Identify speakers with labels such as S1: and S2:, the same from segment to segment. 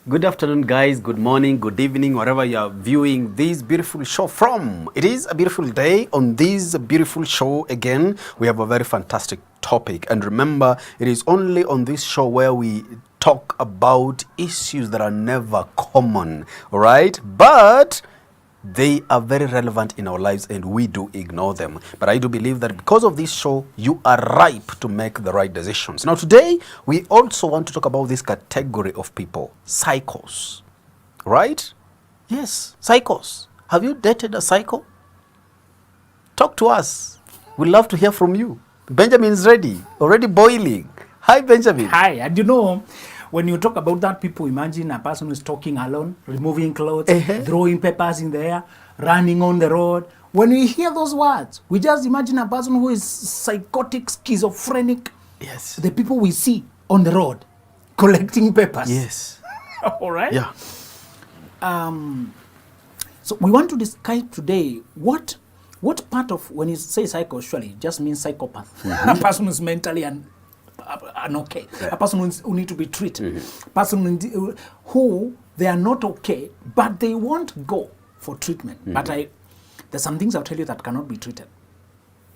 S1: Good afternoon, guys. Good morning, good evening, wherever you are viewing this beautiful show from. It is a beautiful day. On this beautiful show, again, we have a very fantastic topic. And remember, it is only on this show where we talk about issues that are never common, all right? But they are very relevant in our lives and we do ignore them. But I do believe that because of this show, you are ripe to make the right decisions. Now today, we also want to talk about this category of people, psychos, right? Yes, psychos. Have you dated a psycho? Talk to us. We'd love to hear from you. Benjamin is ready, already boiling. Hi, Benjamin.
S2: Hi, and you know, when you talk about that, people imagine a person who is talking alone, removing clothes, throwing papers in the air, running on the road. When we hear those words, we just imagine a person who is psychotic, schizophrenic.
S1: Yes.
S2: The people we see on the road, collecting papers.
S1: Yes.
S2: All right?
S1: Yeah.
S2: So we want to discuss today what part of, when you say psycho, surely it just means psychopath. A person who's mentally okay. Yeah. A person who need to be treated. A person who they are not okay, but they won't go for treatment. But there's some things I'll tell you that cannot be treated.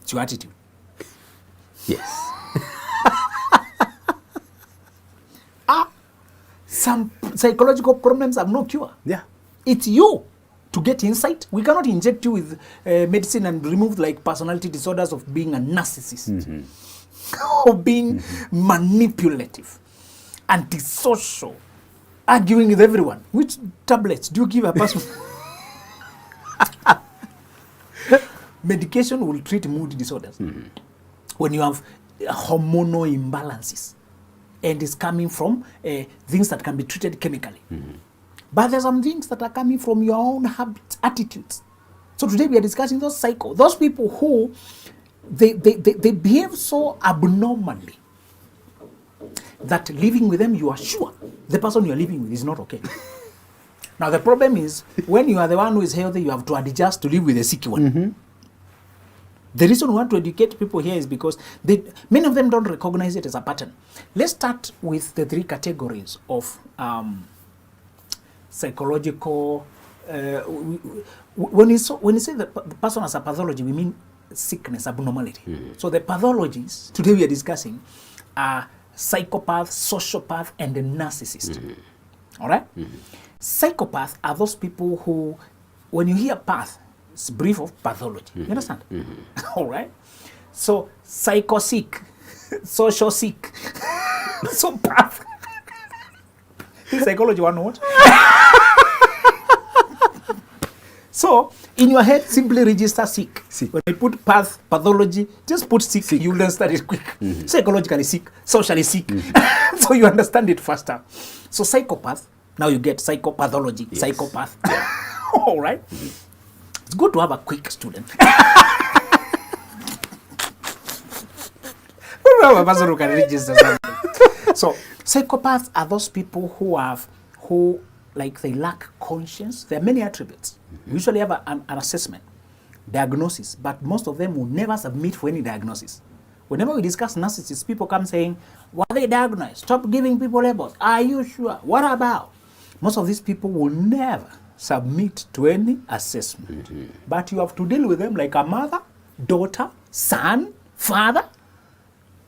S2: It's your attitude.
S1: Yes.
S2: Some psychological problems have no cure.
S1: Yeah.
S2: It's you to get insight. We cannot inject you with medicine and remove like personality disorders of being a narcissist. Or being manipulative, antisocial, arguing with everyone. Which tablets do you give a person? Medication will treat mood disorders. When you have hormonal imbalances and it's coming from things that can be treated chemically. But there's some things that are coming from your own habits, attitudes. So today we are discussing those psycho, those people who they behave so abnormally that living with them, you are sure the person you are living with is not okay. Now the problem is, when you are the one who is healthy, you have to adjust to live with a sick one. The reason we want to educate people here is because many of them don't recognize it as a pattern. Let's start with the three categories of psychological. When you say the person has a pathology, we mean sickness, abnormality. So the pathologies today we are discussing are psychopath, sociopath, and the narcissist. All right? Psychopath are those people who, when you hear path, it's brief of pathology. You understand? All right? So psycho-sick, social-sick, so path. Psychology 101. So, in your head, simply register sick. When you put pathology, just put sick. You will understand it quick. Psychologically sick, socially sick. So you understand it faster. So psychopath, now you get psychopathology, psychopath. All right? It's good to have a quick student. A person who can register something. So psychopaths are those people who they lack conscience. There are many attributes. We usually have an assessment, diagnosis, but most of them will never submit for any diagnosis. Whenever we discuss narcissists, people come saying, "Why are they diagnosed? Stop giving people labels. Are you sure? What about?" Most of these people will never submit to any assessment. But you have to deal with them like a mother, daughter, son, father,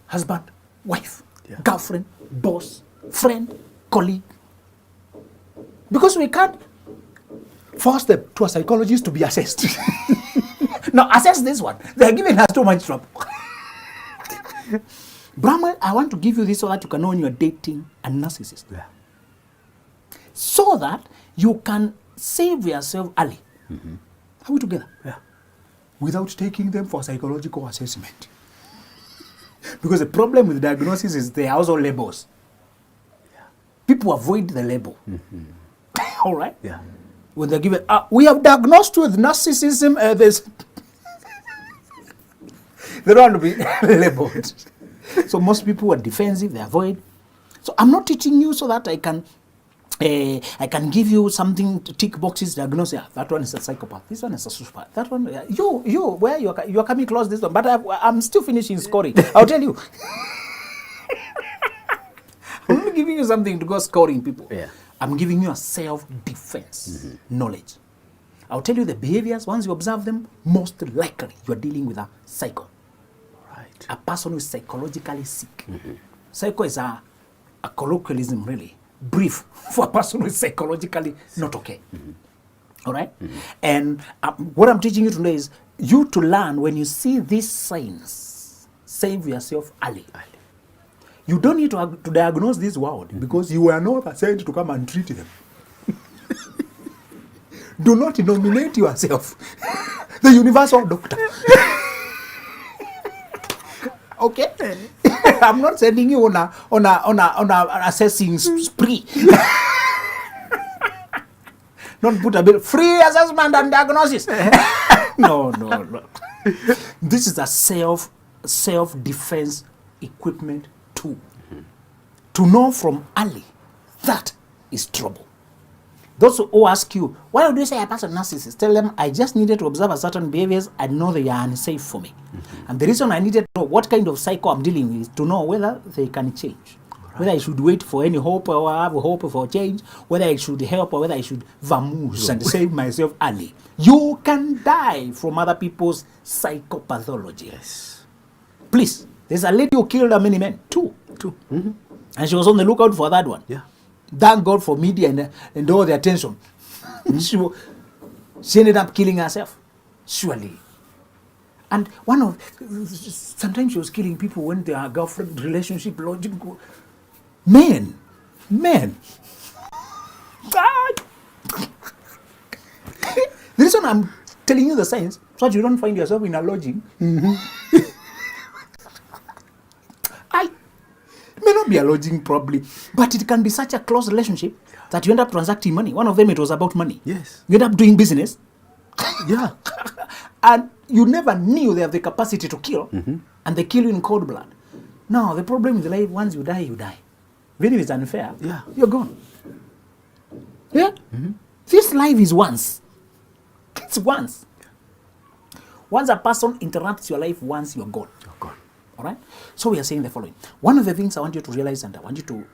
S2: husband, wife, girlfriend, boss, friend, colleague. Because we can't force them to a psychologist to be assessed. Now, assess this one. They are giving us too much trouble. Brahma, I want to give you this so that you can know when you are dating a narcissist. So that you can save yourself early. Are we together? Without taking them for psychological assessment. Because the problem with diagnosis is they are also labels. People avoid the label. All right? When they're given, we have diagnosed with narcissism, they don't want to be labeled. So most people are defensive, they avoid. So I'm not teaching you so that I can give you something to tick boxes, diagnose. That one is a psychopath. This one is a sociopath. That one, where you are coming close this one, but I'm still finishing scoring. I'll tell you. I'm only giving you something to go scoring people. I'm giving you a self-defense knowledge. I'll tell you the behaviors. Once you observe them, most likely you are dealing with a psycho.
S1: Right.
S2: A person who is psychologically sick. Psycho is a colloquialism, really, brief for a person who is psychologically not okay. All right? And what I'm teaching you today is you to learn when you see these signs, save yourself early. You don't need to diagnose this world because you were not sent to come and treat them. Do not nominate yourself the universal doctor. Okay? I'm not sending you on a assessing spree. Not put a bill, free assessment and diagnosis. No. This is a self-defense equipment tool. To know from early, that is trouble. Those who ask you, why would you say a person narcissist? Tell them, I just needed to observe a certain behaviors and know they are unsafe for me. And the reason I needed to know what kind of psycho I'm dealing with is to know whether they can change. Right. Whether I should wait for any hope or have hope for change, whether I should help or whether I should vamoose and save myself early. You can die from other people's psychopathology.
S1: Yes.
S2: Please, there's a lady who killed many men, two. And she was on the lookout for that one.
S1: Yeah.
S2: Thank God for media and all the attention. She ended up killing herself, surely. And sometimes she was killing people when their girlfriend relationship logic. Men. God. The reason I'm telling you the science, so that you don't find yourself in a lodging. May not be a lodging probably, but it can be such a close relationship that you end up transacting money. One of them, it was about money.
S1: Yes.
S2: You end up doing business.
S1: Yeah.
S2: And you never knew they have the capacity to kill, and they kill you in cold blood. Now, the problem with life, once you die, you die. Even if it's unfair, you're gone. Yeah? This life is once. It's once. Once a person interrupts your life, once you're gone.
S1: You're gone.
S2: All right? So we are saying the following. One of the things I want you to realize, and I want you to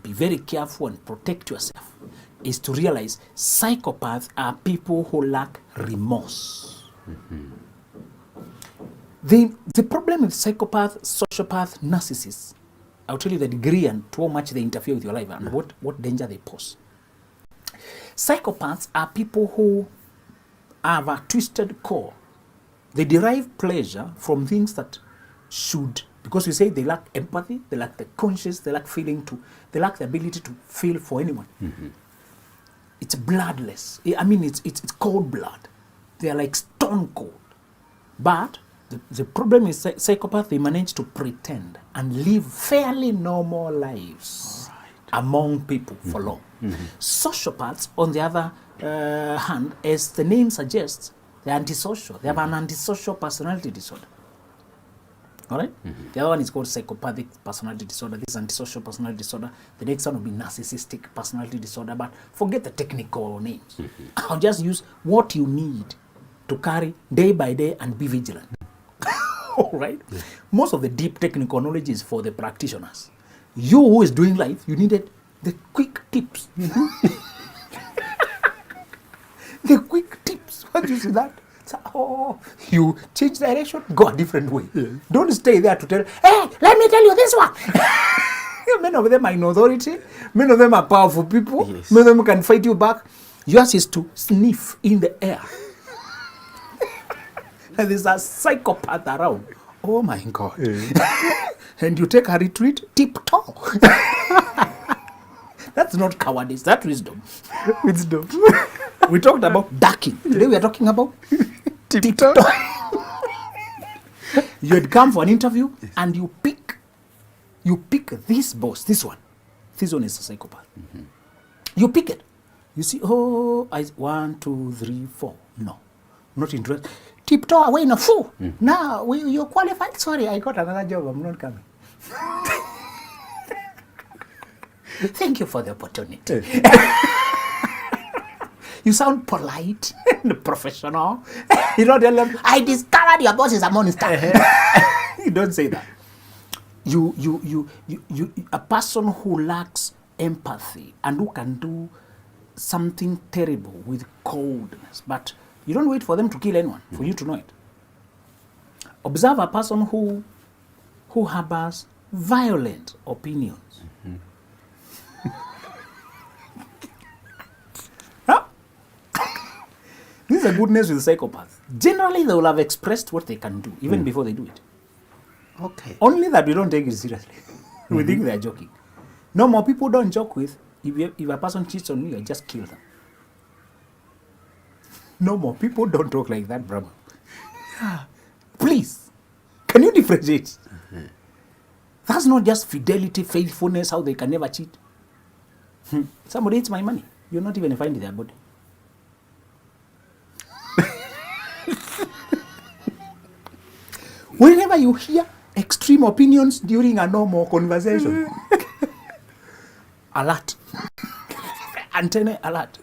S2: be very careful and protect yourself, is to realize psychopaths are people who lack remorse. The problem with psychopath, sociopath, narcissists, I'll tell you the degree and to how much they interfere with your life and what danger they pose. Psychopaths are people who have a twisted core. They derive pleasure from things that should, because we say they lack empathy, they lack the conscience, they lack they lack the ability to feel for anyone. It's bloodless. I mean, it's cold blood. They are like stone cold. But the problem is psychopaths, they manage to pretend and live fairly normal lives among people for long. Sociopaths, on the other hand, as the name suggests, they're antisocial. They have an antisocial personality disorder. All right? The other one is called psychopathic personality disorder. This is antisocial personality disorder. The next one will be narcissistic personality disorder. But forget the technical names. I'll just use what you need to carry day by day and be vigilant. All right? Most of the deep technical knowledge is for the practitioners. You who is doing life, you needed the quick tips. The quick tips. What do you see that? You change direction, go a different way. Don't stay there to tell, hey, let me tell you this one. Many of them are in authority. Many of them are powerful people. Yes. Many of them can fight you back. Yours is to sniff in the air. And there's a psychopath around. Oh my God. And you take a retreat, tiptoe. That's not cowardice, that's wisdom.
S1: Wisdom.
S2: We talked about ducking. Today we are talking about tiptoe. You had come for an interview and you pick this boss, this one. This one is a psychopath. You pick it. You see, 1, 2, 3, 4. No, not interested. Tiptoe away, no fool. Now, you're qualified. Sorry, I got another job. I'm not coming. Thank you for the opportunity. You sound polite and professional. You don't tell them, I discovered your boss is a monster. You don't say that. A person who lacks empathy and who can do something terrible with coldness. But you don't wait for them to kill anyone for you to know it. Observe a person who harbors violent opinions. Huh? This is a goodness with psychopaths. Generally, they will have expressed what they can do, even before they do it.
S1: Okay.
S2: Only that we don't take it seriously. We think they're joking. No more people don't joke with, if a person cheats on you, I just kill them. No more people don't talk like that, brother. Please, can you differentiate? That's not just fidelity, faithfulness, how they can never cheat. Somebody eats my money. You're not even finding their body. Whenever you hear extreme opinions during a normal conversation, alert. Antenna alert.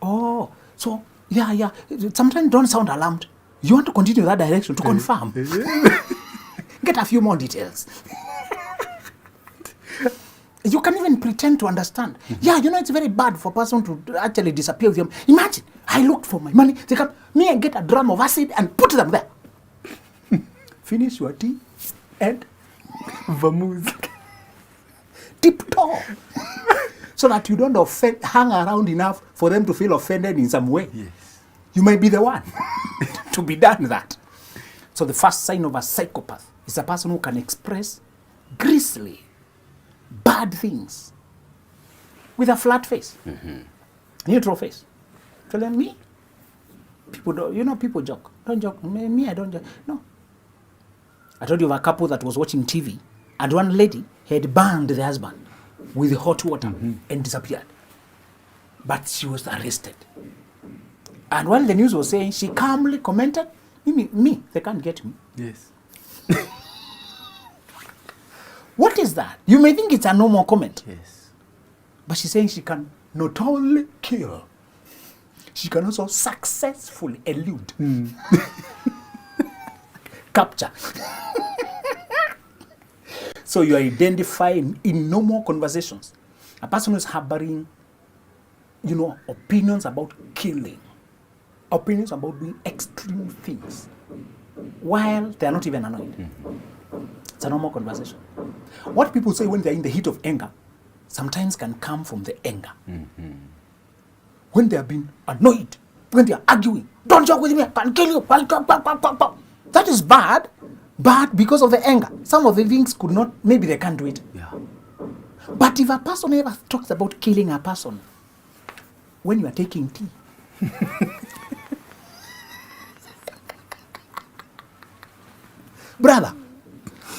S2: Oh, so, yeah. Sometimes don't sound alarmed. You want to continue that direction to confirm. Get a few more details. You can even pretend to understand. Yeah, it's very bad for a person to actually disappear with them. Imagine, I looked for my money. They come, me and get a drum of acid and put them there. Finish your tea and vermouth. Tiptoe. So that you don't hang around enough for them to feel offended in some way.
S1: Yes.
S2: You might be the one to be done that. So the first sign of a psychopath is a person who can express grisly, bad things with a flat face, neutral face. Telling me, people don't, people joke. Don't joke. Me, I don't joke. No. I told you of a couple that was watching TV, and one lady had burned the husband with hot water and disappeared. But she was arrested. And while the news was saying, she calmly commented, me, they can't get me.
S1: Yes.
S2: What is that? You may think it's a normal comment.
S1: Yes.
S2: But she's saying she can not only kill, she can also successfully elude. Capture. So you identify in normal conversations a person who is harboring, opinions about killing, opinions about doing extreme things, while they are not even annoyed. It's a normal conversation. What people say when they're in the heat of anger sometimes can come from the anger. When they have been annoyed, when they are arguing, don't joke with me, I can kill you. That is bad because of the anger. Some of the things maybe they can't do it.
S1: Yeah.
S2: But if a person ever talks about killing a person when you are taking tea, brother,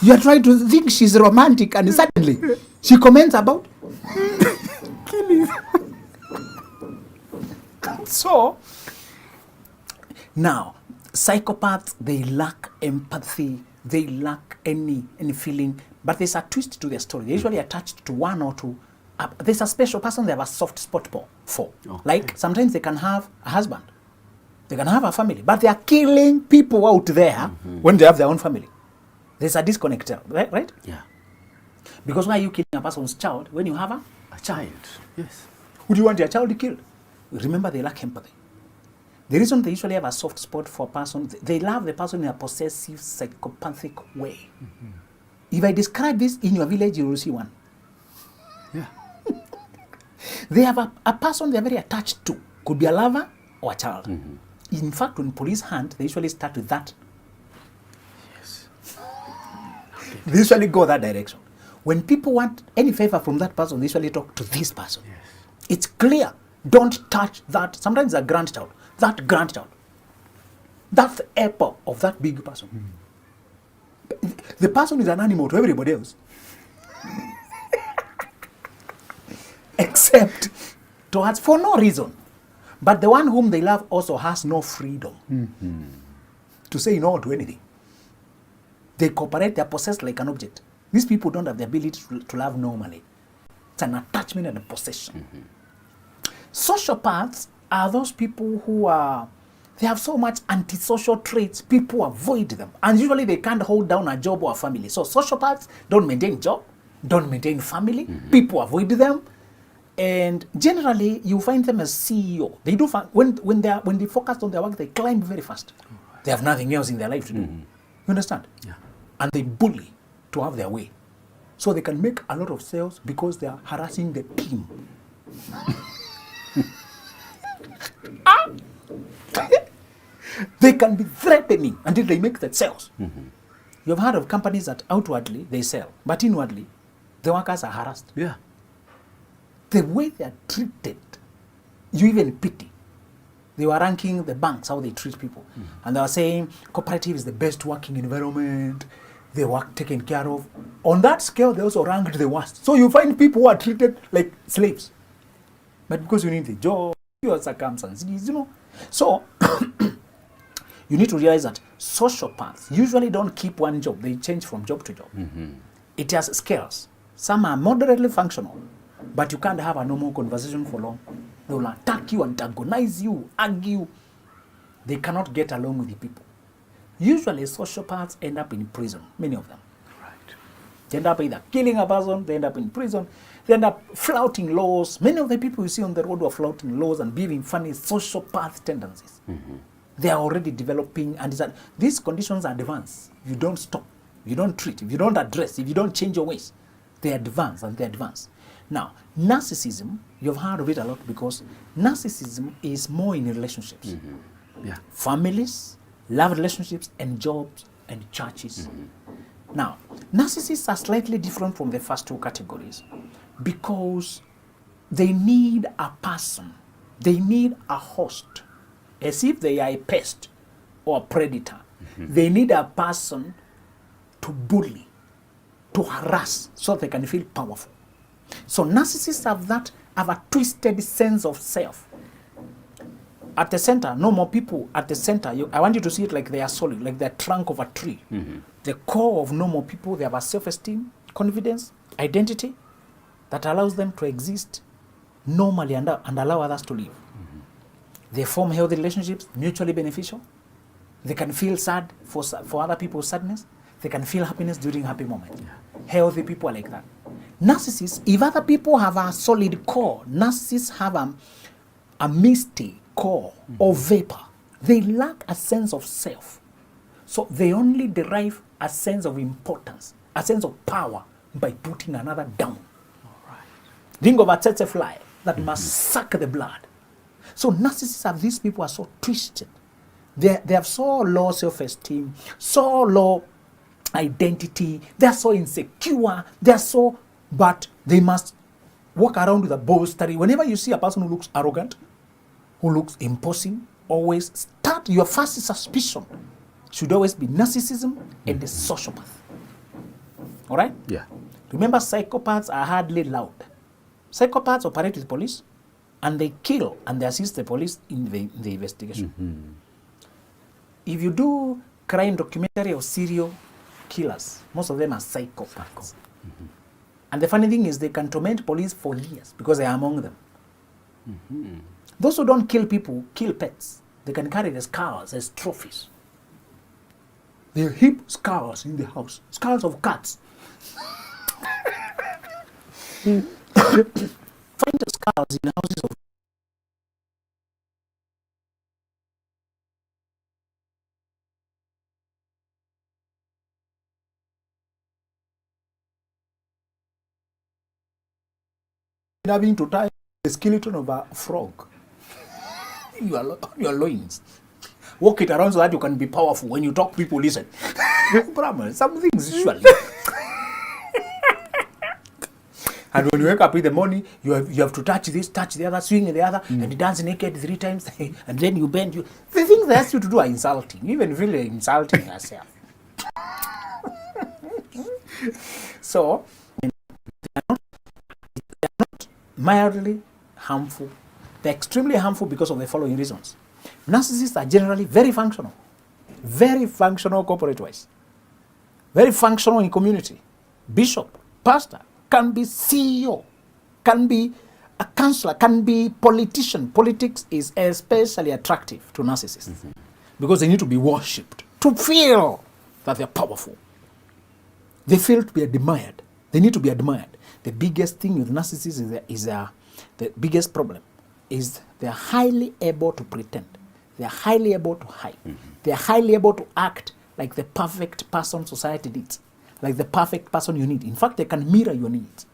S2: you are trying to think she's romantic and suddenly she comments about killing. So, now, psychopaths, they lack empathy, they lack any feeling, but there's a twist to their story. They're usually attached to one or two. There's a special person they have a soft spot for. Okay. Like, sometimes they can have a husband, they can have a family, but they are killing people out there when they have their own family. There's a disconnect there, right?
S1: Yeah.
S2: Because why are you killing a person's child when you have a
S1: child? Yes.
S2: Who do you want your child killed? Remember, they lack empathy. The reason they usually have a soft spot for a person, they love the person in a possessive, psychopathic way. If I describe this in your village, you will see one.
S1: Yeah.
S2: They have a person they are very attached to. Could be a lover or a child. In fact, when police hunt, they usually start with that.
S1: Yes.
S2: They usually go that direction. When people want any favor from that person, they usually talk to this person.
S1: Yes.
S2: It's clear. Don't touch that. Sometimes a grandchild. That grandchild. That's the apple of that big person. The person is an animal to everybody else. Except towards, for no reason. But the one whom they love also has no freedom to say no to anything. They cooperate, they are possessed like an object. These people don't have the ability to love normally. It's an attachment and a possession. Sociopaths are those people who they have so much antisocial traits, people avoid them. And usually they can't hold down a job or a family. So sociopaths don't maintain job, don't maintain family, people avoid them, and generally you find them as CEO. They do when they focus on their work, they climb very fast. They have nothing else in their life to do. You understand?
S1: Yeah.
S2: And they bully to have their way, so they can make a lot of sales because they are harassing the team. They can be threatening until they make the sales. You've heard of companies that outwardly they sell, but inwardly the workers are harassed.
S1: Yeah.
S2: The way they are treated, you even pity. They were ranking the banks, how they treat people. And they were saying cooperative is the best working environment, they work taken care of. On that scale, they also ranked the worst. So you find people who are treated like slaves. But because you need the job, your circumstances, you know. So you need to realize that sociopaths usually don't keep one job. They change from job to job. It has scales. Some are moderately functional, but you can't have a normal conversation for long. They will attack you, antagonize you, argue. They cannot get along with the people. Usually sociopaths end up in prison, many of them.
S1: Right.
S2: They end up either killing a person, they end up in prison, they end up flouting laws. Many of the people you see on the road are flouting laws and behaving funny sociopath tendencies. They are already developing, and these conditions are advanced. You don't stop, you don't treat, if you don't address, if you don't change your ways, they advance and they advance. Now, narcissism, you've heard of it a lot because narcissism is more in relationships.
S1: Yeah.
S2: Families, love relationships, and jobs and churches. Now, narcissists are slightly different from the first two categories because they need a person, they need a host, as if they are a pest or a predator. They need a person to bully, to harass, so they can feel powerful. So narcissists have a twisted sense of self. At the center, no more people at the center. I want you to see it like they are solid, like the trunk of a tree. The core of normal people, they have a self-esteem, confidence, identity that allows them to exist normally and allow others to live. They form healthy relationships, mutually beneficial. They can feel sad for other people's sadness. They can feel happiness during happy moments. Healthy people are like that. Narcissists, if other people have a solid core, narcissists have a misty core or vapor. They lack a sense of self. So they only derive a sense of importance, a sense of power by putting another down. Think of a tsetse fly that must suck the blood. So narcissists have, these people are so twisted. They have so low self-esteem, so low identity, they're so insecure, but they must walk around with a boastful. Whenever you see a person who looks arrogant, who looks imposing, always start your first suspicion should always be narcissism and the sociopath. All right?
S1: Yeah.
S2: Remember, psychopaths are hardly loud. Psychopaths operate with police, and they kill and they assist the police in the investigation. If you do crime documentary of serial killers, most of them are psychopaths. And the funny thing is they can torment police for years because they are among them. Those who don't kill people kill pets. They can carry the skulls as trophies. They heap skulls in the house, skulls of cats. Find the skulls in houses of having to tie the skeleton of a frog in your loins. Walk it around so that you can be powerful. When you talk, people listen. Some things usually. And when you wake up in the morning, you have to touch this, touch the other, swing the other, and dance naked 3 times, and then you bend. The things they ask you to do are insulting. You even feel insulting yourself. So, they are not mildly harmful. They're extremely harmful because of the following reasons. Narcissists are generally very functional corporate-wise, very functional in community. Bishop, pastor, can be CEO, can be a counselor, can be politician. Politics is especially attractive to narcissists because they need to be worshipped to feel that they're powerful. They feel to be admired. They need to be admired. The biggest thing with narcissists the biggest problem is they're highly able to pretend. They're highly able to hide. They're highly able to act like the perfect person society needs, like the perfect person you need. In fact, they can mirror your needs.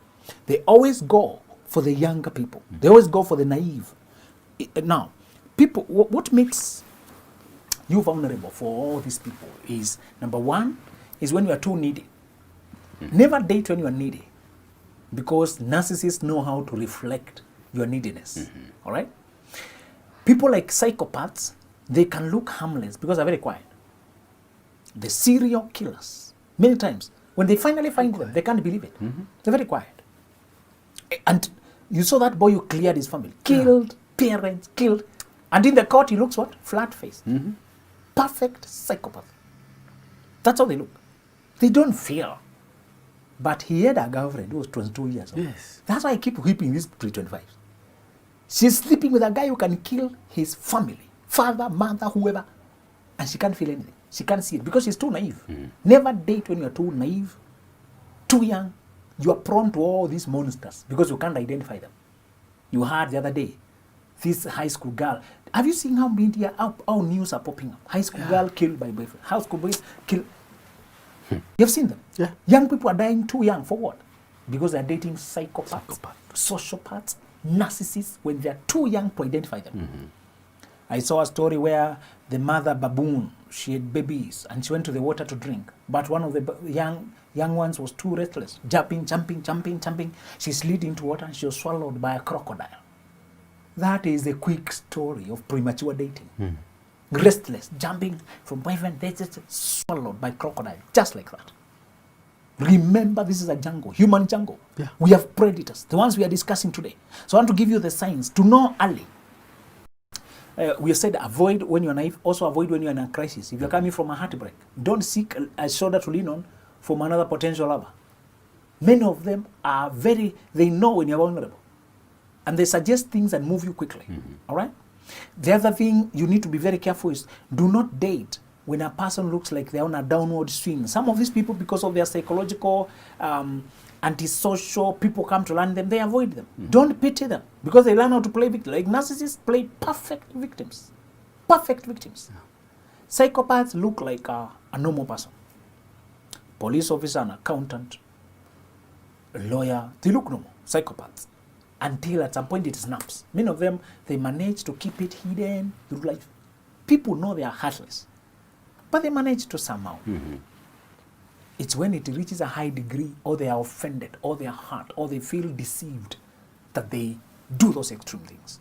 S2: They always go for the younger people. They always go for the naive. Now, people, what makes you vulnerable for all these people is, number one, is when you are too needy. Never date when you are needy, because narcissists know how to reflect your neediness. All right? People like psychopaths, they can look harmless because they're very quiet. The serial killers, many times, when they finally find them, they can't believe it. They're very quiet. And you saw that boy who cleared his family, killed parents, killed. And in the court, he looks what? Flat face. Perfect psychopath. That's how they look. They don't fear. But he had a girlfriend who was 22 years old.
S1: Yes.
S2: That's why I keep whipping these pre-25s. She's sleeping with a guy who can kill his family, father, mother, whoever, and she can't feel anything. She can't see it because she's too naive. Never date when you're too naive, too young. You are prone to all these monsters because you can't identify them. You heard the other day, this high school girl. Have you seen how media, how news are popping up? High school girl killed by boyfriend. High school boys killed. You've seen them.
S1: Yeah.
S2: Young people are dying too young. For what? Because they're dating psychopaths, sociopaths, narcissists when they're too young to identify them. I saw a story where the mother baboon, she had babies and she went to the water to drink. But one of the young ones was too restless, jumping. She slid into water and she was swallowed by a crocodile. That is the quick story of premature dating. Restless, jumping from boyfriend, they just swallowed by crocodile, just like that. Remember, this is a jungle, human jungle.
S1: Yeah.
S2: We have predators, the ones we are discussing today. So I want to give you the signs to know early. We have said avoid when you're naive, also avoid when you're in a crisis. If you're coming from a heartbreak, don't seek a shoulder to lean on from another potential lover. Many of them are they know when you're vulnerable. And they suggest things and move you quickly. All right? The other thing you need to be very careful is do not date when a person looks like they're on a downward swing. Some of these people, because of their psychological, antisocial, people come to learn them, they avoid them. Don't pity them because they learn how to play victim. Like narcissists play perfect victims. Perfect victims. Psychopaths look like a normal person. Police officer, an accountant, a lawyer, they look normal. Psychopaths. Until at some point it snaps. Many of them, they manage to keep it hidden through life. People know they are heartless, but they manage to somehow. It's when it reaches a high degree, or they are offended, or they are hurt, or they feel deceived, that they do those extreme things.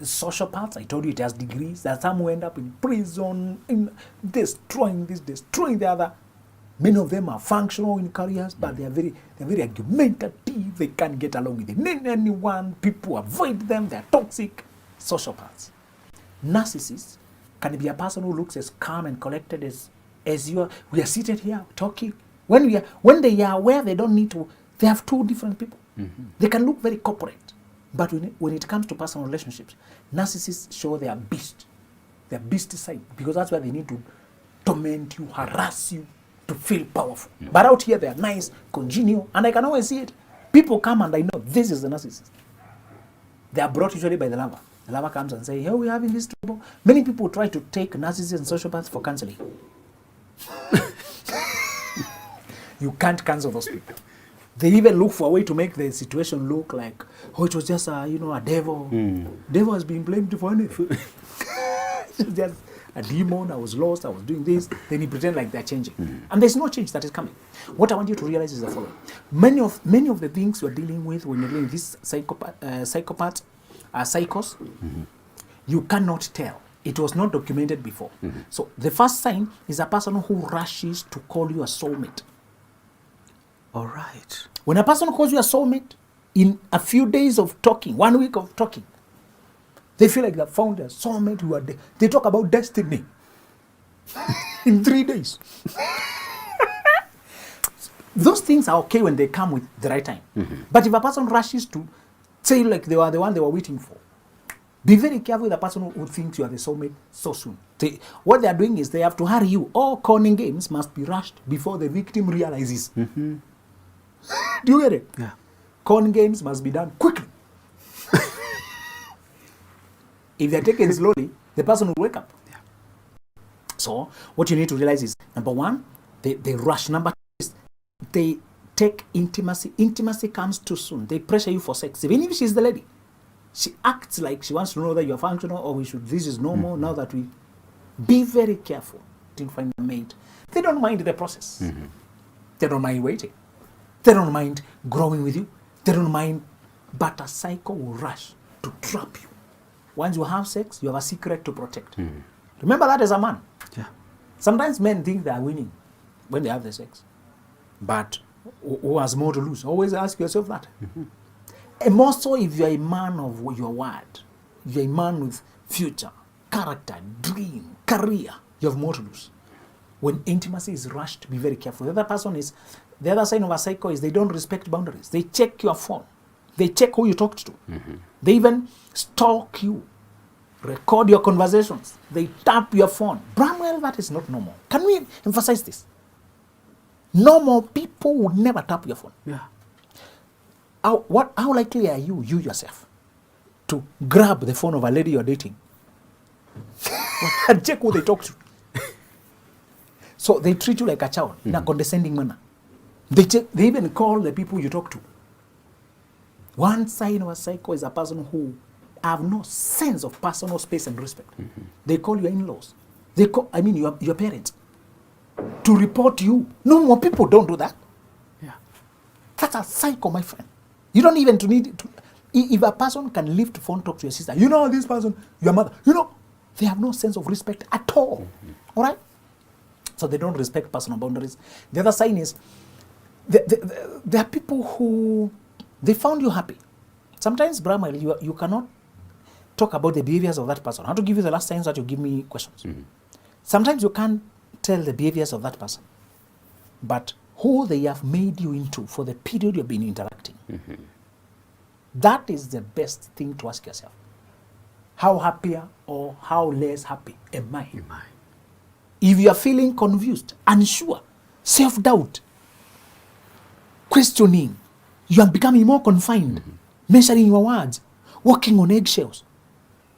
S2: Sociopaths, I told you it has degrees. There are some who end up in prison, in destroying this, destroying the other. Many of them are functional in careers, but they're very argumentative. They can't get along with anyone. People avoid them. They're toxic. Sociopaths. Narcissists can be a person who looks as calm and collected as you are. We are seated here talking. When they are aware, they don't need to. They have two different people. They can look very corporate, but when it comes to personal relationships, narcissists show their beast side, because that's where they need to torment you, harass you, to feel powerful. But out here, they are nice, congenial, and I can always see it. People come and I know this is the narcissist. They are brought usually by the lover. The lover comes and says, hey, we're having this trouble. Many people try to take narcissists and sociopaths for counseling. You can't cancel those people. They even look for a way to make the situation look like, oh, it was just a devil. Devil has been blamed for anything. It's just a demon, I was lost, I was doing this. Then he pretend like they're changing. And there's no change that is coming. What I want you to realize is the following. Many of the things you're dealing with when you're doing this psychopaths, psychos, you cannot tell. It was not documented before. So the first sign is a person who rushes to call you a soulmate.
S1: All right.
S2: When a person calls you a soulmate, in a few days of talking, 1 week of talking, they feel like they found a soulmate who are there. They talk about destiny in 3 days. Those things are okay when they come with the right time. But if a person rushes to say like they were the one they were waiting for, be very careful with a person who thinks you are the soulmate so soon. What they are doing is they have to hurry you. All conning games must be rushed before the victim realizes. Do you get it?
S1: Yeah.
S2: Con games must be done quickly. If they're taken slowly, the person will wake up.
S1: Yeah.
S2: So what you need to realize is, number one, they rush. Number two is they take intimacy. Intimacy comes too soon. They pressure you for sex. Even if she's the lady, she acts like she wants to know that you're functional, or this is normal. Now that we be very careful to find a mate. They don't mind the process. They don't mind waiting. They don't mind growing with you. They don't mind, but a psycho will rush to trap you. Once you have sex, you have a secret to protect. Remember that as a man.
S1: Yeah.
S2: Sometimes men think they are winning when they have the sex. But who has more to lose? Always ask yourself that. And more so if you're a man of your word. You're a man with future, character, dream, career. You have more to lose. When intimacy is rushed, be very careful. The other sign of a psycho is they don't respect boundaries. They check your phone. They check who you talked to. They even stalk you, record your conversations. They tap your phone. Bramwell, that is not normal. Can we emphasize this? Normal people would never tap your phone.
S1: Yeah.
S2: How likely are you yourself, to grab the phone of a lady you're dating and check who they talk to? So they treat you like a child in a condescending manner. They even call the people you talk to. One sign of a psycho is a person who have no sense of personal space and respect. They call your in-laws. They call, your parents, to report you. No more people don't do that.
S1: Yeah.
S2: That's a psycho, my friend. You don't even need to. If a person can lift phone, talk to your sister, this person, your mother, they have no sense of respect at all. All right? So they don't respect personal boundaries. The other sign is there are people who, they found you happy. Sometimes, Brahma, you cannot talk about the behaviors of that person. I have to give you the last times that you give me questions. Sometimes you can't tell the behaviors of that person, but who they have made you into for the period you've been interacting. That is the best thing to ask yourself. How happier or how less happy am I? If you are feeling confused, unsure, self-doubt, questioning, you are becoming more confined, measuring your words, walking on eggshells,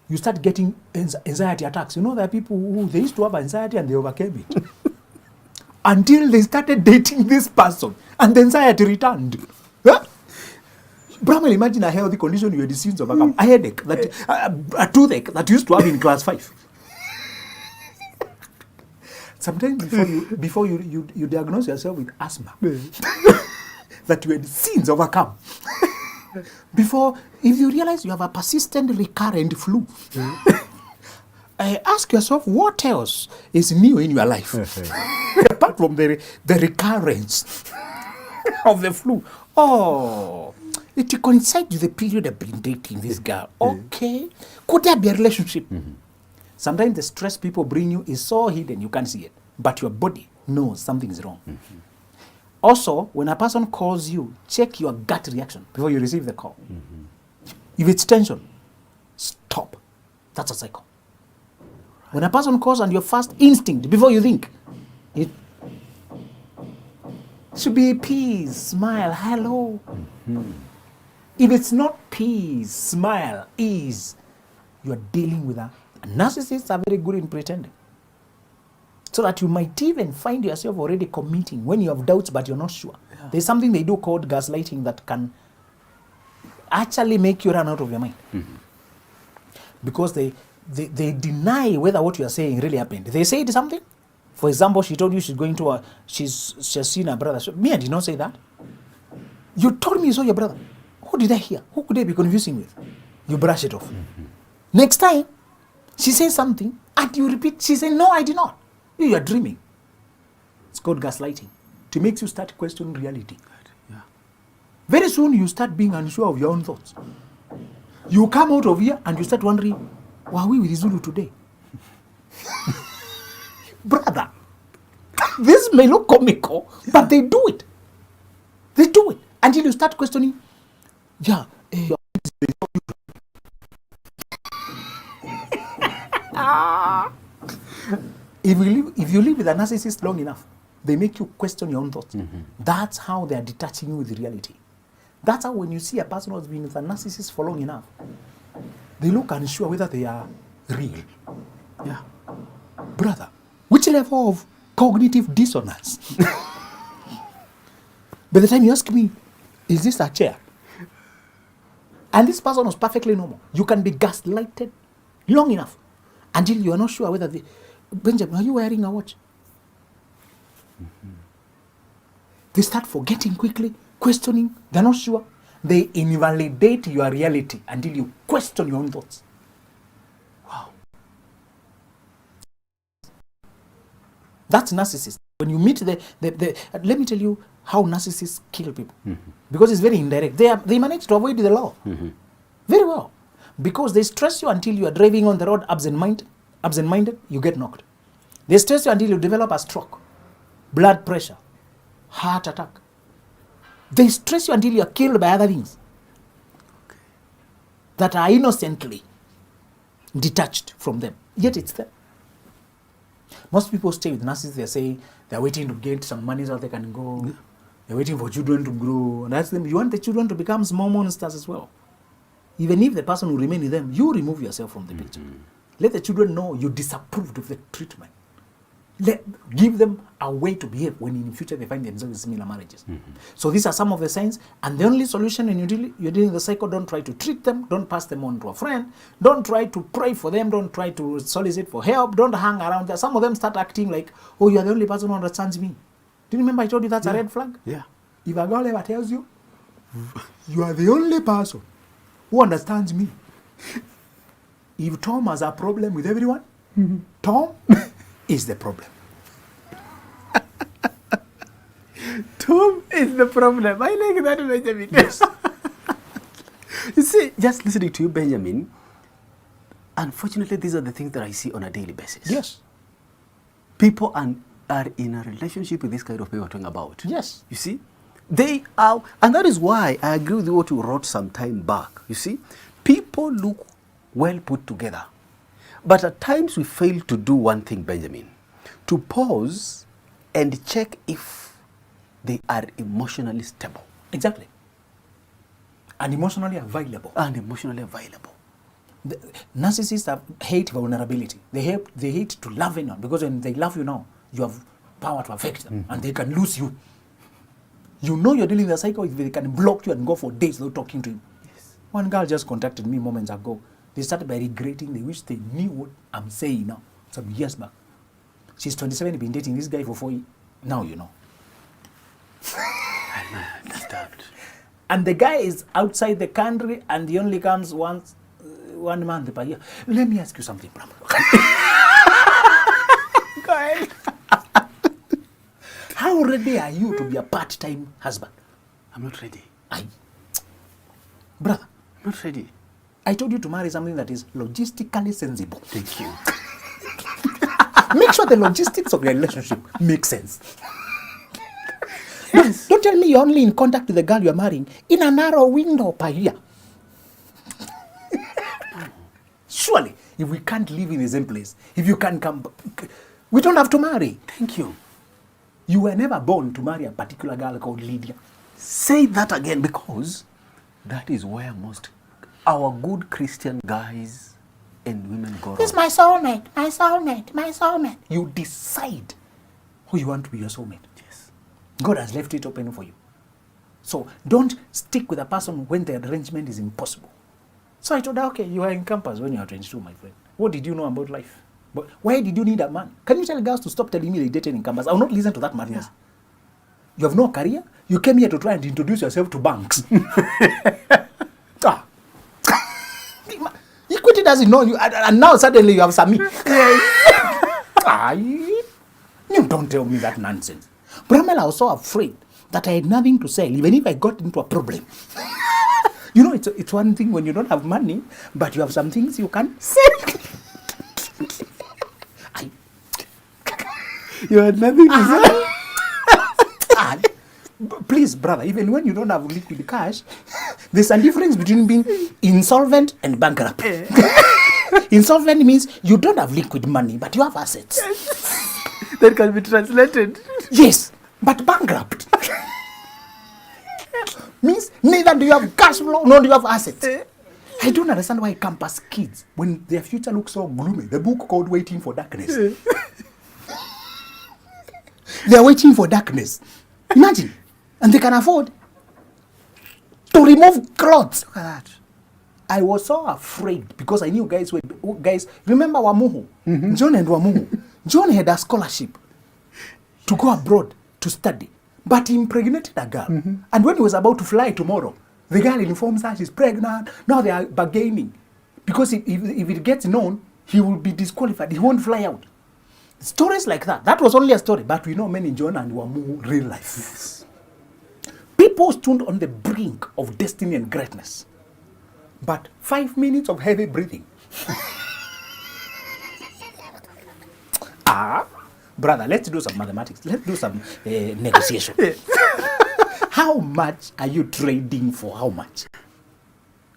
S2: you start getting anxiety attacks. There are people who they used to have anxiety and they overcame it. Until they started dating this person and the anxiety returned. Brahma, imagine a healthy condition you had the sins overcome. A headache, a toothache that you used to have in class 5. Sometimes before you diagnose yourself with asthma, that you had sins overcome. Before, if you realize you have a persistent recurrent flu, ask yourself what else is new in your life apart from the recurrence of the flu. Oh, it coincides with the period I've been dating this girl. Okay, could there be a relationship? Sometimes the stress people bring you is so hidden you can't see it, but your body knows something is wrong. Also, when a person calls you, check your gut reaction before you receive the call. If it's tension, stop. That's a psycho. When a person calls and your first instinct before you think, it should be peace, smile, hello. If it's not peace, smile, ease, you're dealing with a narcissists are very good in pretending. So that you might even find yourself already committing when you have doubts but you're not sure. Yeah. There's something they do called gaslighting that can actually make you run out of your mind. Because they deny whether what you are saying really happened. They said something. For example, she told you she's seen her brother. Me, I did not say that. You told me you saw your brother. Who did I hear? Who could I be confusing with? You brush it off. Next time, she says something and you repeat. She said, no, I did not. You are dreaming. It's called gaslighting. To make you start questioning reality.
S1: Yeah.
S2: Very soon you start being unsure of your own thoughts. You come out of here and you start wondering, were we with Zulu today? Brother, this may look comical, but they do it. They do it. Until you start questioning, If you live with a narcissist long enough, They make you question your own thoughts. That's how they are detaching you with reality. That's how when you see a person who's been with a narcissist for long enough, they look unsure whether they are real.
S1: Yeah.
S2: Brother, which level of cognitive dissonance? By the time you ask me, is this a chair? And this person was perfectly normal. You can be gaslighted long enough until you are not sure whether Benjamin, are you wearing a watch? They start forgetting quickly, questioning, they're not sure. They invalidate your reality until you question your own thoughts.
S1: Wow.
S2: That's narcissist. When you meet let me tell you how narcissists kill people. Because it's very indirect. They manage to avoid the law. Very well. Because they stress you until you are driving on the road absent-minded, you get knocked. They stress you until you develop a stroke, blood pressure, heart attack. They stress you until you are killed by other things that are innocently detached from them. Yet it's there. Most people stay with narcissists, they say they're waiting to get some money so they can go. Yeah. They're waiting for children to grow. And that's them. You want the children to become small monsters as well. Even if the person will remain with them, you remove yourself from the picture. Let the children know you disapproved of the treatment. Give them a way to behave when in the future they find themselves in similar marriages. So these are some of the signs. And the only solution when you're dealing with the cycle, don't try to treat them. Don't pass them on to a friend. Don't try to pray for them. Don't try to solicit for help. Don't hang around there. Some of them start acting like, oh, you are the only person who understands me. Do you remember I told you that's a red flag?
S1: Yeah.
S2: If a girl ever tells you, you are the only person who understands me. If Tom has a problem with everyone, Tom is the problem.
S1: Tom is the problem. I like that, Benjamin.
S2: Yes.
S1: You see, just listening to you, Benjamin, unfortunately, these are the things that I see on a daily basis.
S2: Yes.
S1: People are in a relationship with this kind of people we're talking about.
S2: Yes.
S1: You see? They are, and that is why I agree with what you wrote some time back. You see? People look well put together. But at times we fail to do one thing, Benjamin. To pause and check if they are emotionally stable.
S2: Exactly. And emotionally available. The narcissists hate vulnerability. They hate to love anyone, because when they love you now, you have power to affect them, and they can lose you. You know you're dealing with a psycho if they can block you and go for days without talking to you.
S1: Yes.
S2: One girl just contacted me moments ago. They started by regretting. They wish they knew what I'm saying now, some years back. She's 27, been dating this guy for 4 years. Now you know.
S1: I understand.
S2: And the guy is outside the country and he only comes once, 1 month per year. Let me ask you something, Bram. Go ahead. How ready are you to be a part-time husband?
S1: I'm not ready.
S2: Brother,
S1: I'm not ready.
S2: I told you to marry something that is logistically sensible.
S1: Thank you.
S2: Make sure the logistics of your relationship make sense.
S1: Yes.
S2: Don't tell me you're only in contact with the girl you're marrying in a narrow window per year. Surely, if we can't live in the same place, if you can't come, we don't have to marry.
S1: Thank you.
S2: You were never born to marry a particular girl called Lydia.
S1: Say that again, because that is where most our good Christian guys and women go wrong.
S2: This is my soulmate, my soulmate, my soulmate. You decide who you want to be your soulmate.
S1: Yes.
S2: God has left it open for you. So don't stick with a person when the arrangement is impossible. So I told her, okay, you were in campus when you were 22, my friend. What did you know about life? But why did you need a man? Can you tell girls to stop telling me they dated in campus? I will not listen to that madness. Yeah. You have no career? You came here to try and introduce yourself to banks. Equity doesn't know you, and now suddenly you have Sami. You don't tell me that nonsense. Bramel, I was so afraid that I had nothing to sell, even if I got into a problem. You know, it's one thing when you don't have money, but you have some things you can sell.
S1: You had nothing to say.
S2: Please, brother, even when you don't have liquid cash, there's a difference between being insolvent and bankrupt. Insolvent means you don't have liquid money, but you have assets.
S1: That can be translated.
S2: Yes, but bankrupt. Means neither do you have cash flow, nor do you have assets. I don't understand why campus kids, when their future looks so gloomy, the book called Waiting for Darkness. They are waiting for darkness. Imagine. And they can afford to remove clothes. Look at that. I was so afraid because I knew guys, remember Wamuhu? John and Wamuhu. John had a scholarship to go abroad to study, but he impregnated a girl. And when he was about to fly tomorrow, the girl informs her she's pregnant. Now they are bargaining. Because if it gets known, he will be disqualified. He won't fly out. Stories like that. That was only a story, but we know many John and Wamuhu real life. Yes. People stood on the brink of destiny and greatness. But 5 minutes of heavy breathing. Brother, let's do some mathematics. Let's do some negotiation. How much are you trading for how much?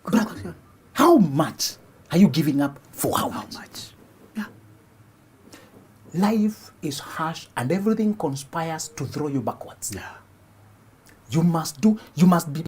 S2: Brother, how much are you giving up for how much? Yeah. Life is harsh and everything conspires to throw you backwards.
S1: Yeah.
S2: You must be